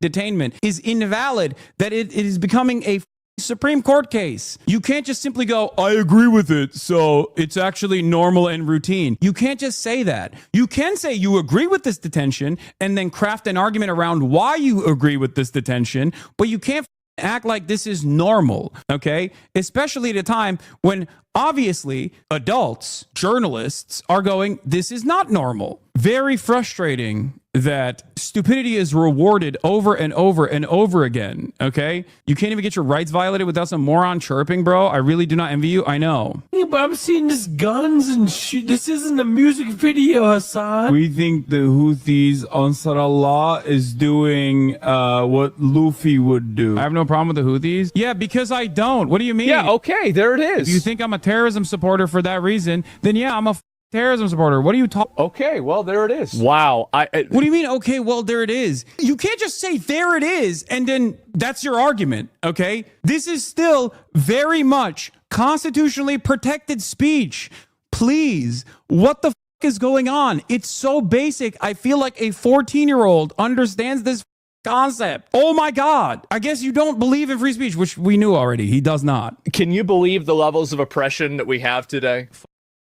detainment is invalid, that it is becoming a Supreme Court case. You can't just simply go, I agree with it, so it's actually normal and routine. You can't just say that. You can say you agree with this detention and then craft an argument around why you agree with this detention, but you can't act like this is normal, okay? Especially at a time when obviously adults, journalists are going, this is not normal. Very frustrating that stupidity is rewarded over and over and over again, okay? You can't even get your rights violated without some moron chirping, bro. I really do not envy you. I know. Yeah, but I'm seeing this guns and shit. This isn't a music video, Hassan. We think the Houthis, Ansar Allah, is doing what Luffy would do. I have no problem with the Houthis. Yeah, because I don't. What do you mean? Yeah, okay, there it is. If you think I'm a terrorism supporter for that reason, then yeah, I'm a terrorism supporter. What are you talking? Okay, well, there it is. Wow. What do you mean, okay, well, there it is? You can't just say there it is and then that's your argument, okay? This is still very much constitutionally protected speech. Please, what the f is going on? It's so basic. I feel like a 14-year-old understands this concept. Oh my God. I guess you don't believe in free speech, which we knew already. He does not. Can you believe the levels of oppression that we have today?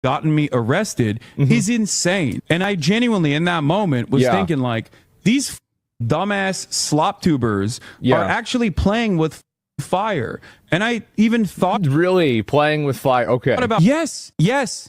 Gotten me arrested is insane. And I genuinely, in that moment, was thinking like, these dumbass slop-tubers are actually playing with fire. And I even thought... Really? Playing with fire? Okay. About, yes,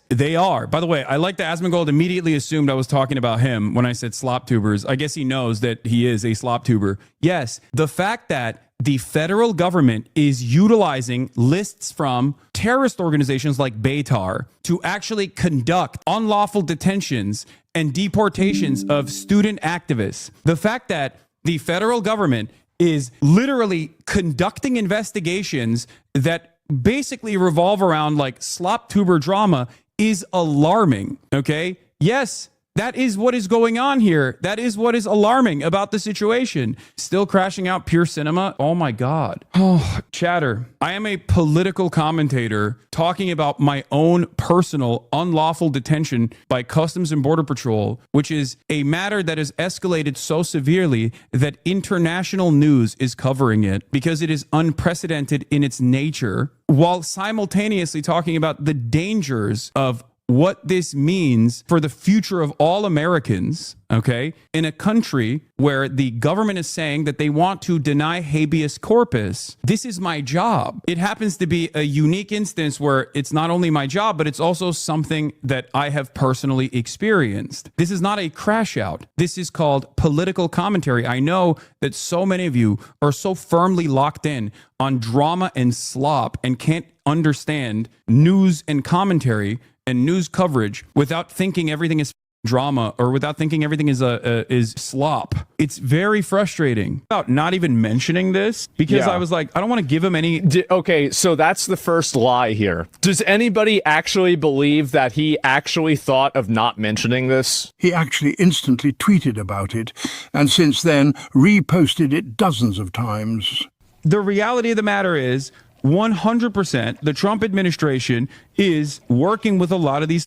they are. By the way, I like that Asmongold immediately assumed I was talking about him when I said slop-tubers. I guess he knows that he is a slop-tuber. Yes, the fact that the federal government is utilizing lists from terrorist organizations like Beitar to actually conduct unlawful detentions and deportations of student activists. The fact that the federal government is literally conducting investigations that basically revolve around like slop-tuber drama is alarming, okay? Yes, that is what is going on here. That is what is alarming about the situation. Still crashing out pure cinema. Oh my God. Oh, chatter. I am a political commentator talking about my own personal unlawful detention by Customs and Border Patrol, which is a matter that has escalated so severely that international news is covering it because it is unprecedented in its nature, while simultaneously talking about the dangers of what this means for the future of all Americans, okay, in a country where the government is saying that they want to deny habeas corpus. This is my job. It happens to be a unique instance where it's not only my job, but it's also something that I have personally experienced. This is not a crash out. This is called political commentary. I know that so many of you are so firmly locked in on drama and slop and can't understand news and commentary and news coverage without thinking everything is drama or without thinking everything is slop. It's very frustrating about not even mentioning this because I was like, I don't want to give him any. Okay, so that's the first lie here. Does anybody actually believe that he actually thought of not mentioning this? He actually instantly tweeted about it and since then reposted it dozens of times. The reality of the matter is 100% the Trump administration is working with a lot of these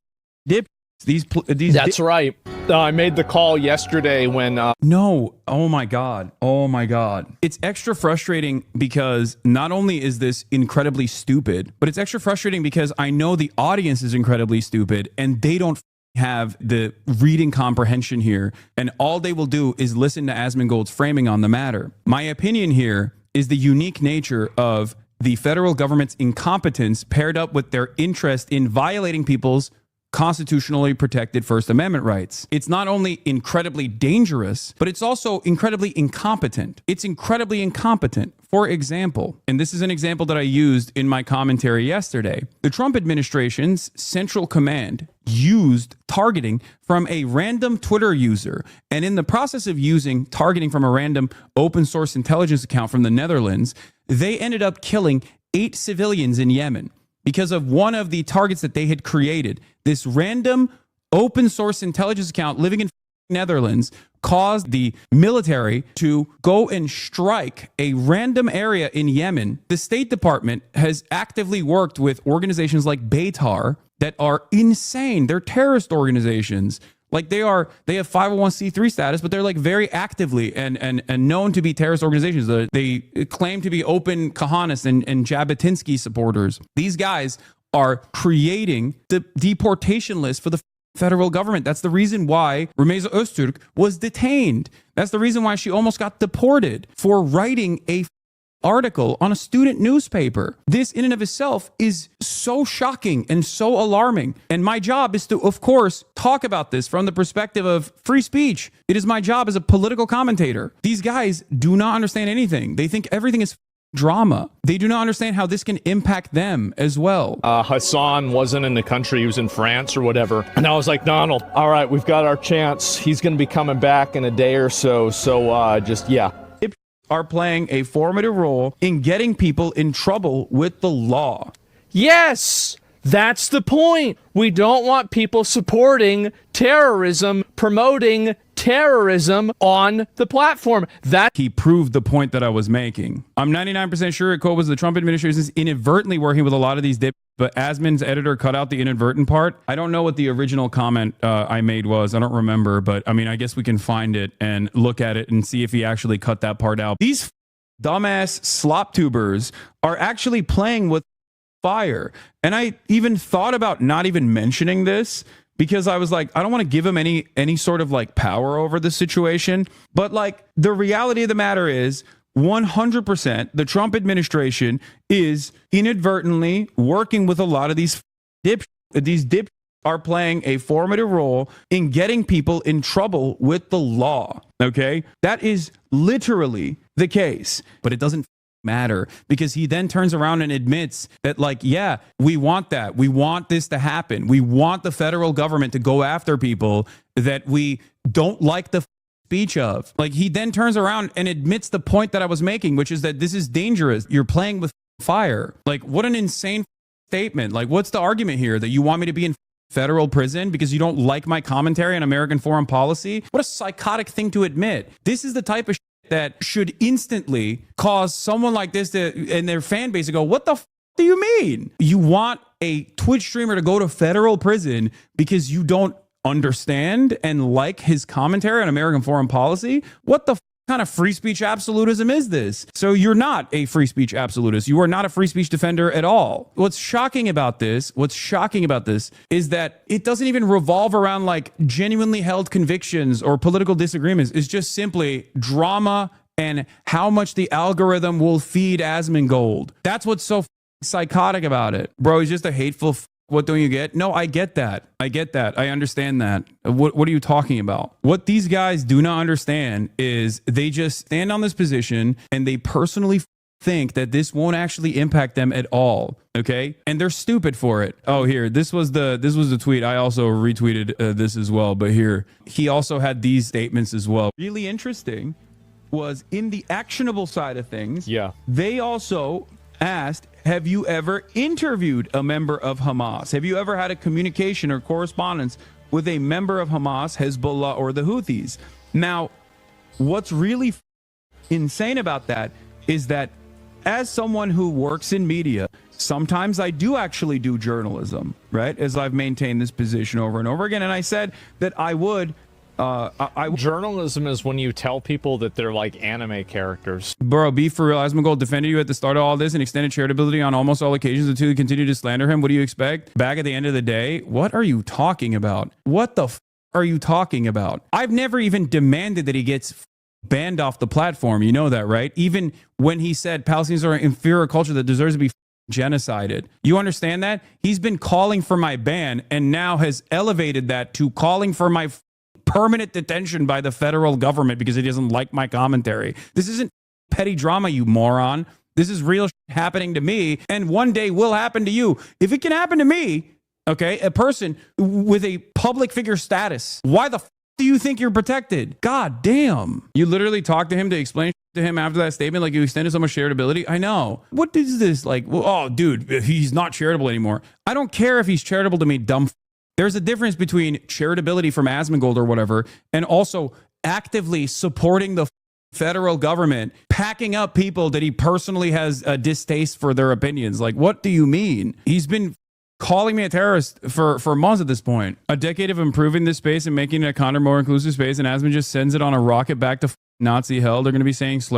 dip. That's right. I made the call yesterday when... No. Oh my God. Oh my God. It's extra frustrating because not only is this incredibly stupid, but it's extra frustrating because I know the audience is incredibly stupid and they don't have the reading comprehension here. And all they will do is listen to Asmongold's framing on the matter. My opinion here is the unique nature of the federal government's incompetence paired up with their interest in violating people's constitutionally protected First Amendment rights. It's not only incredibly dangerous, but it's also incredibly incompetent. It's incredibly incompetent. For example, and this is an example that I used in my commentary yesterday, the Trump administration's central command used targeting from a random Twitter user. And in the process of using targeting from a random open source intelligence account from the Netherlands, they ended up killing 8 civilians in Yemen because of one of the targets that they had created. This random open source intelligence account living in Netherlands caused the military to go and strike a random area in Yemen. The State Department has actively worked with organizations like Beitar that are insane. They're terrorist organizations Like they have 501c3 status, but they're like very actively and known to be terrorist organizations. They claim to be open Kahanis and Jabotinsky supporters. These guys are creating the deportation list for the federal government. That's the reason why Rumeysa Öztürk was detained. That's the reason why she almost got deported for writing a article on a student newspaper. This in and of itself is so shocking and so alarming. And my job is to, of course, talk about this from the perspective of free speech. It is my job as a political commentator. These guys do not understand anything. They think everything is drama. They do not understand how this can impact them as well. Hassan wasn't in the country, he was in France or whatever. And I was like, Donald, all right, we've got our chance. He's going to be coming back in a day or so. So yeah. Are playing a formative role in getting people in trouble with the law. Yes, that's the point. We don't want people supporting terrorism, promoting terrorism on the platform. That he proved the point that I was making. I'm 99% sure it was the Trump administration inadvertently working with a lot of these but Asman's editor cut out the inadvertent part. I don't know what the original comment I made was. I don't remember, but I mean, I guess we can find it and look at it and see if he actually cut that part out. These dumbass slop-tubers are actually playing with fire. And I even thought about not even mentioning this because I was like, I don't want to give him any sort of like power over the situation. But like the reality of the matter is 100% the Trump administration is inadvertently working with a lot of these dip are playing a formative role in getting people in trouble with the law. Okay? That is literally the case, but it doesn't matter because he then turns around and admits that like, yeah, we want that. We want this to happen. We want the federal government to go after people that we don't like the speech of. Like he then turns around and admits the point that I was making, which is that this is dangerous. You're playing with fire. Like what an insane statement. Like what's the argument here? That you want me to be in federal prison because you don't like my commentary on American foreign policy? What a psychotic thing to admit. This is the type of that should instantly cause someone like this to, and their fan base to go, what the do you mean? You want a Twitch streamer to go to federal prison because you don't understand and like his commentary on American foreign policy? What the kind of free speech absolutism is this? So you're not a free speech absolutist. You are not a free speech defender at all. What's shocking about this is that it doesn't even revolve around like genuinely held convictions or political disagreements. It's just simply drama and how much the algorithm will feed Asmongold. That's what's so psychotic about it. Bro, he's just a hateful what don't you get? No, I get that. I understand that. What are you talking about? What these guys do not understand is they just stand on this position and they personally think that this won't actually impact them at all. Okay? And they're stupid for it. Oh, here, this was the tweet. I also retweeted this as well, but here, he also had these statements as well. Really interesting was in the actionable side of things. Yeah. They also asked, have you ever interviewed a member of Hamas? Have you ever had a communication or correspondence with a member of Hamas, Hezbollah, or the Houthis? Now, what's really insane about that is that as someone who works in media, sometimes I do actually do journalism, right? As I've maintained this position over and over again. And I said that I would journalism is when you tell people that they're like anime characters. Bro, be for real. Asmongold defended you at the start of all this and extended charitability on almost all occasions until you continue to slander him. What do you expect? Back at the end of the day, what are you talking about? What the are you talking about? I've never even demanded that he gets banned off the platform. You know that, right? Even when he said Palestinians are an inferior culture that deserves to be genocided. You understand that? He's been calling for my ban and now has elevated that to calling for my permanent detention by the federal government because he doesn't like my commentary. This isn't petty drama, you moron. This is real happening to me, and one day will happen to you. If it can happen to me, okay, a person with a public figure status, why the do you think you're protected? God damn. You literally talked to him to explain to him after that statement like you extended so much charitability. I know. What is this like? Well, oh, dude, he's not charitable anymore. I don't care if he's charitable to me, dumb. There's a difference between charitability from Asmongold or whatever and also actively supporting the federal government, packing up people that he personally has a distaste for their opinions. Like, what do you mean? He's been calling me a terrorist for months at this point. A decade of improving this space and making it a kinder, more inclusive space, and Asman just sends it on a rocket back to Nazi hell. They're going to be saying slurs